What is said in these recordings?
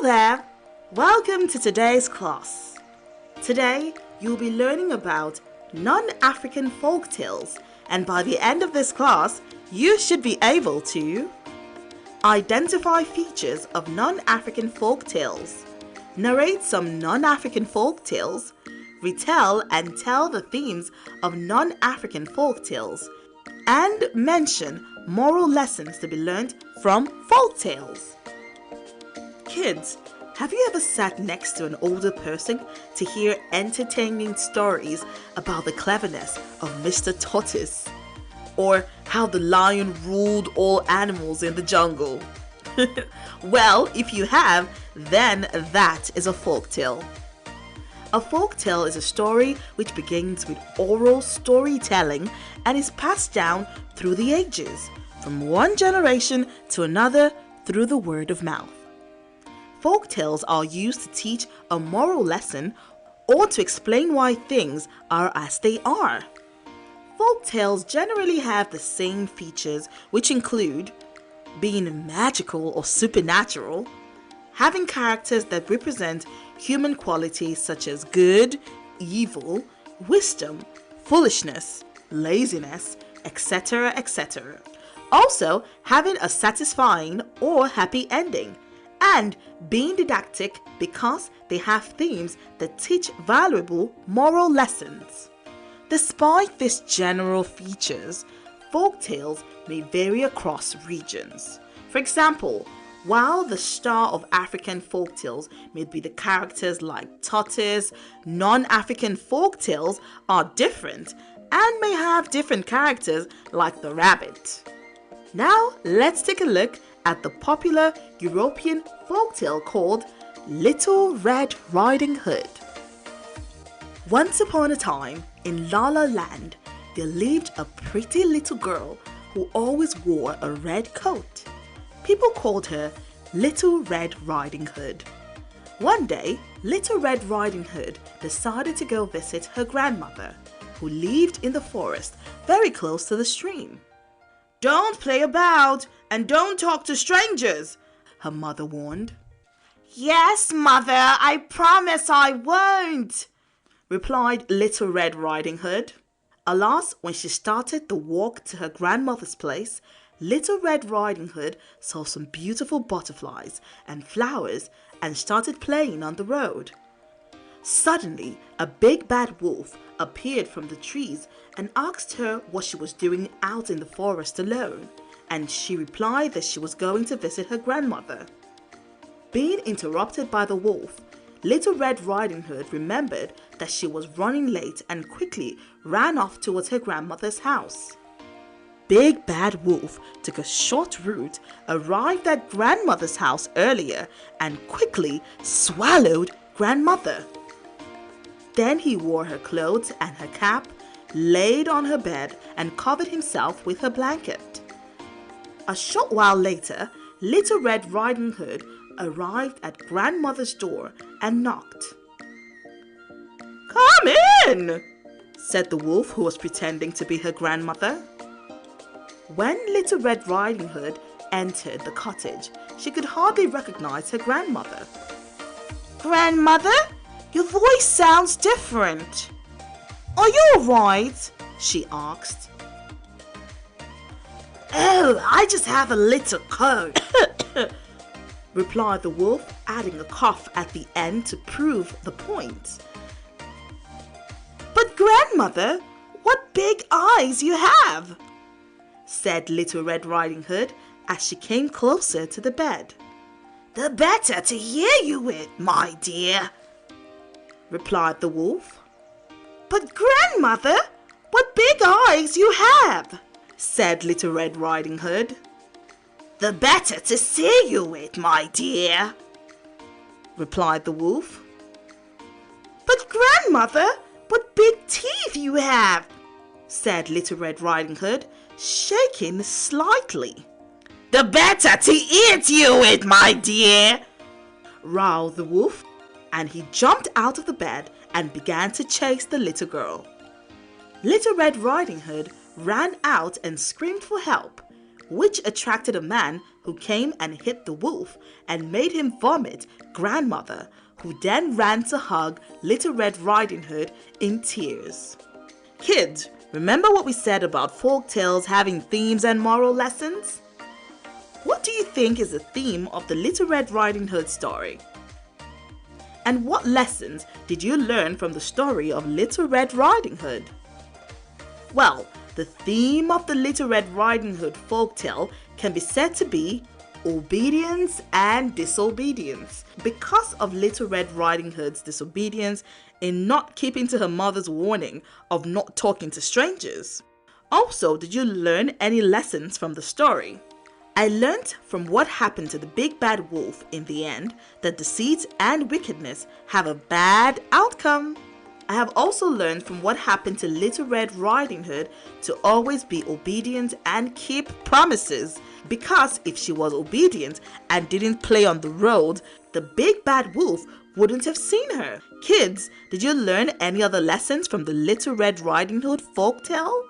there! Welcome to today's class. Today, you'll be learning about non-African folktales, and by the end of this class, you should be able to identify features of non-African folktales, narrate some non-African folktales, retell and tell the themes of non-African folktales, and mention moral lessons to be learned from folktales. Kids, have you ever sat next to an older person to hear entertaining stories about the cleverness of Mr. Tortoise? Or how the lion ruled all animals in the jungle? Well, if you have, then that is a folktale. A folktale is a story which begins with oral storytelling and is passed down through the ages, from one generation to another through the word of mouth. Folktales are used to teach a moral lesson or to explain why things are as they are. Folktales generally have the same features, which include being magical or supernatural, having characters that represent human qualities such as good, evil, wisdom, foolishness, laziness, etc., etc. Also, having a satisfying or happy ending, and being didactic because they have themes that teach valuable moral lessons. Despite these general features, folktales may vary across regions. For example, while the star of African folktales may be the characters like tortoise, non-African folktales are different and may have different characters like the rabbit. Now, let's take a look at the popular European folktale called Little Red Riding Hood. Once upon a time, in La La Land, there lived a pretty little girl who always wore a red coat. People called her Little Red Riding Hood. One day, Little Red Riding Hood decided to go visit her grandmother, who lived in the forest very close to the stream. "Don't play about and don't talk to strangers," her mother warned. "Yes, Mother, I promise I won't," replied Little Red Riding Hood. Alas, when she started the walk to her grandmother's place, Little Red Riding Hood saw some beautiful butterflies and flowers and started playing on the road. Suddenly, a big bad wolf appeared from the trees and asked her what she was doing out in the forest alone, and she replied that she was going to visit her grandmother. Being interrupted by the wolf, Little Red Riding Hood remembered that she was running late and quickly ran off towards her grandmother's house. Big Bad Wolf took a short route, arrived at grandmother's house earlier, and quickly swallowed grandmother. Then he wore her clothes and her cap, laid on her bed, and covered himself with her blanket. A short while later, Little Red Riding Hood arrived at grandmother's door and knocked. "Come in," said the wolf, who was pretending to be her grandmother. When Little Red Riding Hood entered the cottage, she could hardly recognize her grandmother. "Grandmother, your voice sounds different. Are you alright?" she asked. "Oh, I just have a little cold," replied the wolf, adding a cough at the end to prove the point. "But grandmother, what big eyes you have," said Little Red Riding Hood as she came closer to the bed. "The better to hear you with, my dear," replied the wolf. "But grandmother, what big eyes you have," said Little Red Riding Hood. "The better to see you with, my dear," replied the wolf. "But grandmother, what big teeth you have," said Little Red Riding Hood, shaking slightly. "The better to eat you with, my dear," growled the wolf, and he jumped out of the bed and began to chase the little girl. Little Red Riding Hood ran out and screamed for help, which attracted a man who came and hit the wolf and made him vomit grandmother, who then ran to hug Little Red Riding Hood in tears. Kids, remember what we said about folk tales having themes and moral lessons? What do you think is the theme of the Little Red Riding Hood story? And what lessons did you learn from the story of Little Red Riding Hood? Well, the theme of the Little Red Riding Hood folktale can be said to be obedience and disobedience, because of Little Red Riding Hood's disobedience in not keeping to her mother's warning of not talking to strangers. Also, did you learn any lessons from the story? I learnt from what happened to the big bad wolf in the end that deceit and wickedness have a bad outcome. I have also learned from what happened to Little Red Riding Hood to always be obedient and keep promises, because if she was obedient and didn't play on the road, the big bad wolf wouldn't have seen her. Kids, did you learn any other lessons from the Little Red Riding Hood folktale?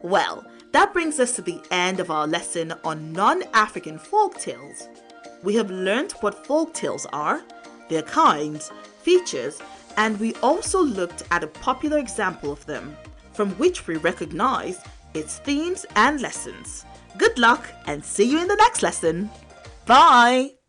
Well, that brings us to the end of our lesson on non-African folktales. We have learned what folktales are, their kinds, features, and we also looked at a popular example of them, from which we recognize its themes and lessons. Good luck and see you in the next lesson. Bye!